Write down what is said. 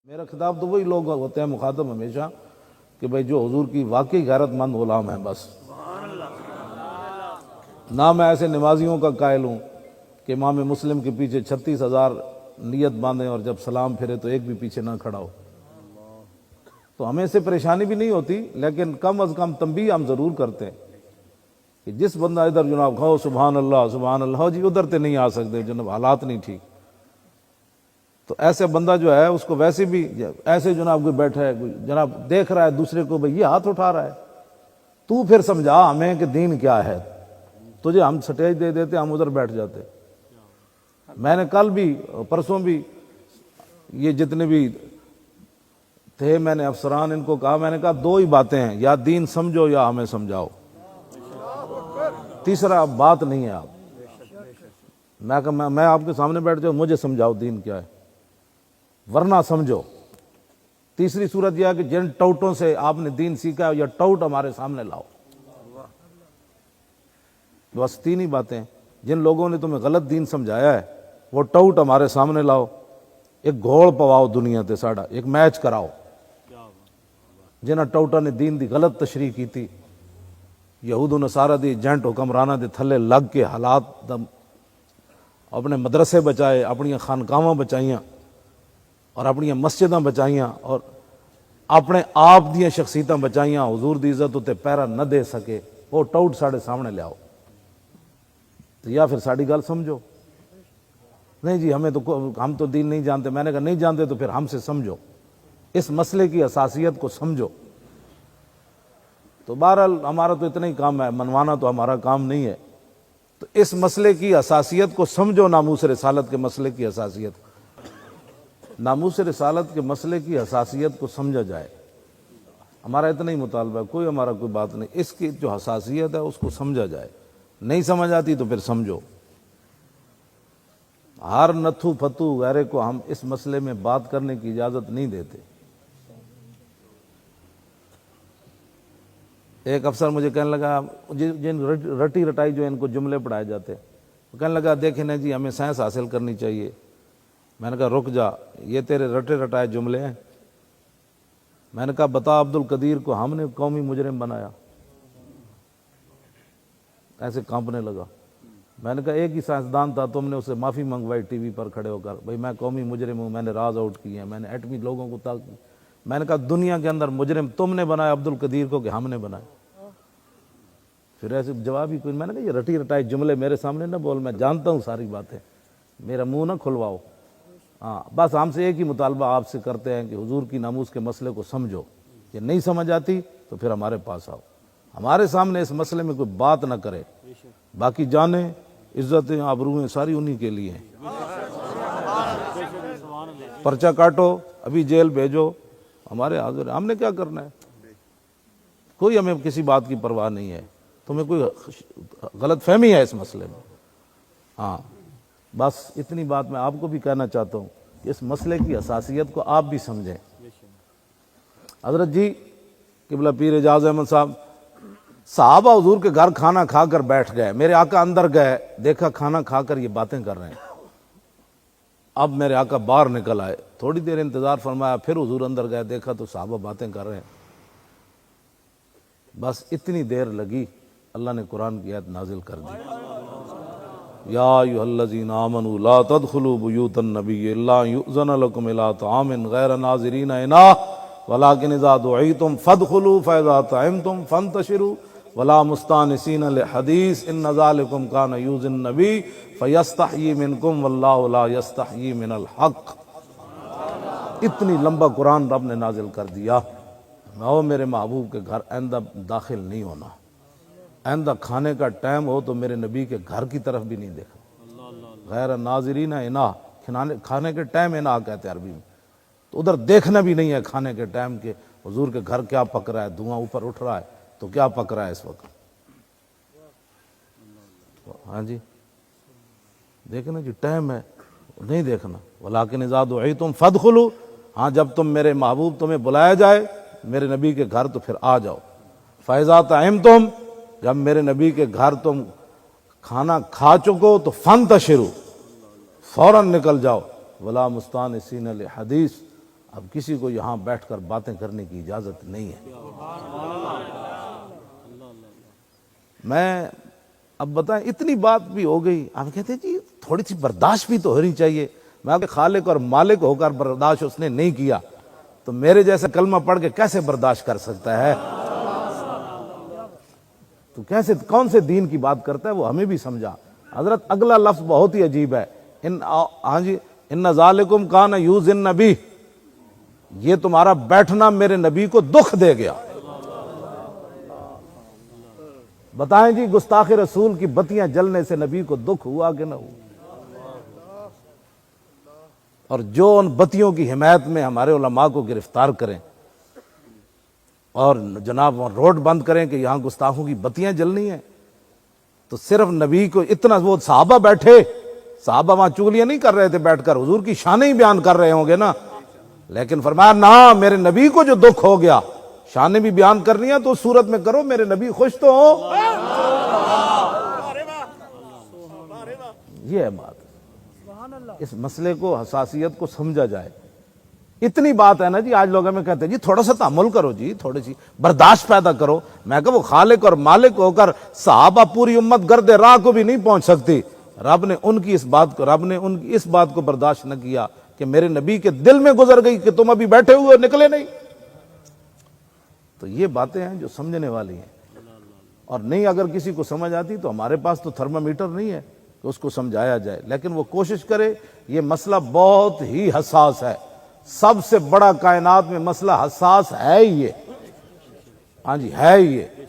میرا خطاب تو وہی لوگ ہوتے ہیں مخاطب ہمیشہ کہ بھائی جو حضور کی واقعی غیرت مند غلام ہیں بس. نہ میں ایسے نمازیوں کا قائل ہوں کہ امام مسلم کے پیچھے 36,000 نیت باندھیں اور جب سلام پھرے تو ایک بھی پیچھے نہ کھڑا ہو. تو ہمیں سے پریشانی بھی نہیں ہوتی، لیکن کم از کم تنبیہ ہم ضرور کرتے ہیں کہ جس بندہ ادھر جناب کھو سبحان اللہ جی ادھر تے نہیں آ سکتے جناب، حالات نہیں ٹھیک. تو ایسے بندہ جو ہے اس کو ویسے بھی ایسے جناب کوئی بیٹھا ہے، کوئی جناب دیکھ رہا ہے دوسرے کو، بھئی یہ ہاتھ اٹھا رہا ہے، تو پھر سمجھا ہمیں کہ دین کیا ہے. تجھے ہم سٹیج دے دیتے، ہم ادھر بیٹھ جاتے. میں نے کل بھی پرسوں بھی یہ جتنے بھی تھے میں نے افسران ان کو کہا، میں نے کہا دو ہی باتیں ہیں، یا دین سمجھو یا ہمیں سمجھاؤ، تیسرا بات نہیں ہے. آپ میں کہا میں آپ کے سامنے بیٹھ جاؤں، مجھے سمجھاؤ دین کیا ہے، ورنہ سمجھو. تیسری صورت یہ ہے کہ جن ٹوٹوں سے آپ نے دین سیکھا ہے یا ٹوٹ ہمارے سامنے لاؤ. بس تین ہی باتیں. جن لوگوں نے تمہیں غلط دین سمجھایا ہے وہ ٹوٹ ہمارے سامنے لاؤ، ایک گھوڑ پواؤ دنیا تے ساڑا، ایک میچ کراؤ. جنہاں ٹوٹا نے دین دی غلط تشریح کی تھی، یہود و نصارہ دی ایجنٹ حکمرانہ دے تھلے لگ کے حالات دا اپنے مدرسے بچائے، اپنی خانقاہاں بچائیاں اور اپنی مسجداں بچائیاں اور اپنے آپ دیاں شخصیتاں بچائیاں، حضور دی عزت تے پیرا نہ دے سکے، وہ ٹوٹ ساڑے سامنے لے آؤ. تو یا پھر ساڑی گل سمجھو، نہیں جی ہم تو دین نہیں جانتے. میں نے کہا نہیں جانتے تو پھر ہم سے سمجھو، اس مسئلے کی اساسیت کو سمجھو. تو بہرحال ہمارا تو اتنا ہی کام ہے، منوانا تو ہمارا کام نہیں ہے. تو اس مسئلے کی اساسیت کو سمجھو، ناموس رسالت کے مسئلے کی اساسیت. ناموس رسالت کے مسئلے کی حساسیت کو سمجھا جائے، ہمارا اتنا ہی مطالبہ ہے، کوئی ہمارا کوئی بات نہیں. اس کی جو حساسیت ہے اس کو سمجھا جائے. نہیں سمجھ آتی تو پھر سمجھو. ہر نتھو پھتو غیرے کو ہم اس مسئلے میں بات کرنے کی اجازت نہیں دیتے. ایک افسر مجھے کہنے لگا، جن رٹی رٹائی جو ان کو جملے پڑھائے جاتے، وہ کہنے لگا دیکھیں نا جی ہمیں سائنس حاصل کرنی چاہیے. میں نے کہا رک جا، یہ تیرے رٹے رٹائے جملے ہیں. میں نے کہا بتا عبد القدیر کو ہم نے قومی مجرم بنایا. ایسے کانپنے لگا. میں نے کہا ایک ہی سائنسدان تھا، تم نے اسے معافی منگوائی ٹی وی پر کھڑے ہو کر، بھئی میں قومی مجرم ہوں، میں نے راز آؤٹ کیے ہیں، میں نے ایٹمی لوگوں کو میں نے کہا دنیا کے اندر مجرم تم نے بنایا عبد القدیر کو کہ ہم نے بنایا. پھر ایسے جواب ہی کوئی. میں نے کہا یہ رٹی رٹائی جملے میرے سامنے نہ بول، میں جانتا ہوں ساری باتیں، میرا منہ نہ کھلواؤ. ہاں بس ہم سے ایک ہی مطالبہ آپ سے کرتے ہیں کہ حضور کی ناموس کے مسئلے کو سمجھو. یہ نہیں سمجھ آتی تو پھر ہمارے پاس آؤ، ہمارے سامنے اس مسئلے میں کوئی بات نہ کرے. باقی جانیں عزتیں آبرویں ساری انہی کے لیے ہیں. پرچہ کاٹو، ابھی جیل بھیجو، ہمارے حاضر. ہم نے کیا کرنا ہے؟ کوئی ہمیں کسی بات کی پرواہ نہیں ہے. تمہیں کوئی غلط فہمی ہے اس مسئلے میں؟ ہاں بس اتنی بات میں آپ کو بھی کہنا چاہتا ہوں کہ اس مسئلے کی حساسیت کو آپ بھی سمجھیں. حضرت جی قبلہ پیر اعجاز احمد صحابہ حضور کے گھر کھانا کھا کر بیٹھ گئے. میرے آقا اندر گئے، دیکھا کھانا کھا کر یہ باتیں کر رہے ہیں. اب میرے آقا باہر نکل آئے، تھوڑی دیر انتظار فرمایا، پھر حضور اندر گئے، دیکھا تو صحابہ باتیں کر رہے ہیں. بس اتنی دیر لگی، اللہ نے قرآن کی آیت نازل کر دی. یا ایھا الذین آمنوا لا تدخلوا بیوت النبی الا یؤذن لکم الی طعام غیر ناظرین اناہ ولکن اذا دعیتم فادخلوا فاذا طعمتم فانتشروا ولا مستانسین لحدیث ان ذلکم کان یؤذی النبی فیستحیی منکم واللہ لا یستحیی من الحق. اتنی لمبا قرآن رب نے نازل کر دیا. میں میرے محبوب کے گھر آئندہ داخل نہیں ہونا، آئندہ کھانے کا ٹائم ہو تو میرے نبی کے گھر کی طرف بھی نہیں دیکھنا. غیر ناظرین اناہ، کھانے کے ٹائم اناہ کہتے ہیں عربی میں. تو ادھر دیکھنا بھی نہیں ہے کھانے کے ٹائم کے حضور کے گھر کیا پک رہا ہے. دھواں اوپر اٹھ رہا ہے تو کیا پک رہا ہے اس وقت. ہاں جی دیکھنا جی ٹائم ہے، نہیں دیکھنا. ولیکن اذا دعیتم فادخلوا، ہاں جب تم میرے محبوب تمہیں بلایا جائے میرے نبی کے گھر تو پھر آ جاؤ. فاذا طعمتم، جب میرے نبی کے گھر تم کھانا کھا چکو تو فانتشروا، فوراً نکل جاؤ. ولا مستانسین لحدیث، اب کسی کو یہاں بیٹھ کر باتیں کرنے کی اجازت نہیں ہے۔ میں اب بتائیں اتنی بات بھی ہو گئی، آپ کہتے ہیں جی تھوڑی سی برداشت بھی تو ہونی چاہیے۔ میں کہ خالق اور مالک ہو کر برداشت اس نے نہیں کیا تو میرے جیسا کلمہ پڑھ کے کیسے برداشت کر سکتا ہے؟ تو کیسے کون سے دین کی بات کرتا ہے وہ ہمیں بھی سمجھا۔ حضرت اگلا لفظ بہت ہی عجیب ہے، ہاں جی، ان ذالکم کان یؤذی النبی، یہ تمہارا بیٹھنا میرے نبی کو دکھ دے گیا۔ بتائیں جی گستاخ رسول کی بتیاں جلنے سے نبی کو دکھ ہوا کہ نہ ہوا؟ اور جو ان بتیوں کی حمایت میں ہمارے علماء کو گرفتار کریں اور جناب روڈ بند کریں کہ یہاں گستاخوں کی بتیاں جلنی ہیں، تو صرف نبی کو اتنا، وہ صحابہ بیٹھے، صحابہ وہاں چغلیاں نہیں کر رہے تھے بیٹھ کر، حضور کی شانیں ہی بیان کر رہے ہوں گے نا، لیکن فرمایا نہ، میرے نبی کو جو دکھ ہو گیا، شانیں بھی بیان کرنی ہے تو اس صورت میں کرو میرے نبی خوش تو ہو۔ یہ ہے بات، اس مسئلے کو، حساسیت کو سمجھا جائے۔ اتنی بات ہے نا جی، آج لوگ ہمیں کہتے ہیں جی تھوڑا سا تحمل کرو جی، تھوڑی سی برداشت پیدا کرو۔ میں کہ وہ خالق اور مالک ہو کر صحابہ پوری امت گرد راہ کو بھی نہیں پہنچ سکتی، رب نے ان کی اس بات کو برداشت نہ کیا کہ میرے نبی کے دل میں گزر گئی کہ تم ابھی بیٹھے ہوئے نکلے نہیں۔ تو یہ باتیں ہیں جو سمجھنے والی ہیں، اور نہیں اگر کسی کو سمجھ آتی تو ہمارے پاس تو تھرمامیٹر نہیں ہے کہ اس کو سمجھایا جائے، لیکن وہ کوشش کرے۔ یہ مسئلہ بہت ہی حساس ہے، سب سے بڑا کائنات میں مسئلہ حساس ہے ہی یہ، ہاں جی ہے ہی یہ۔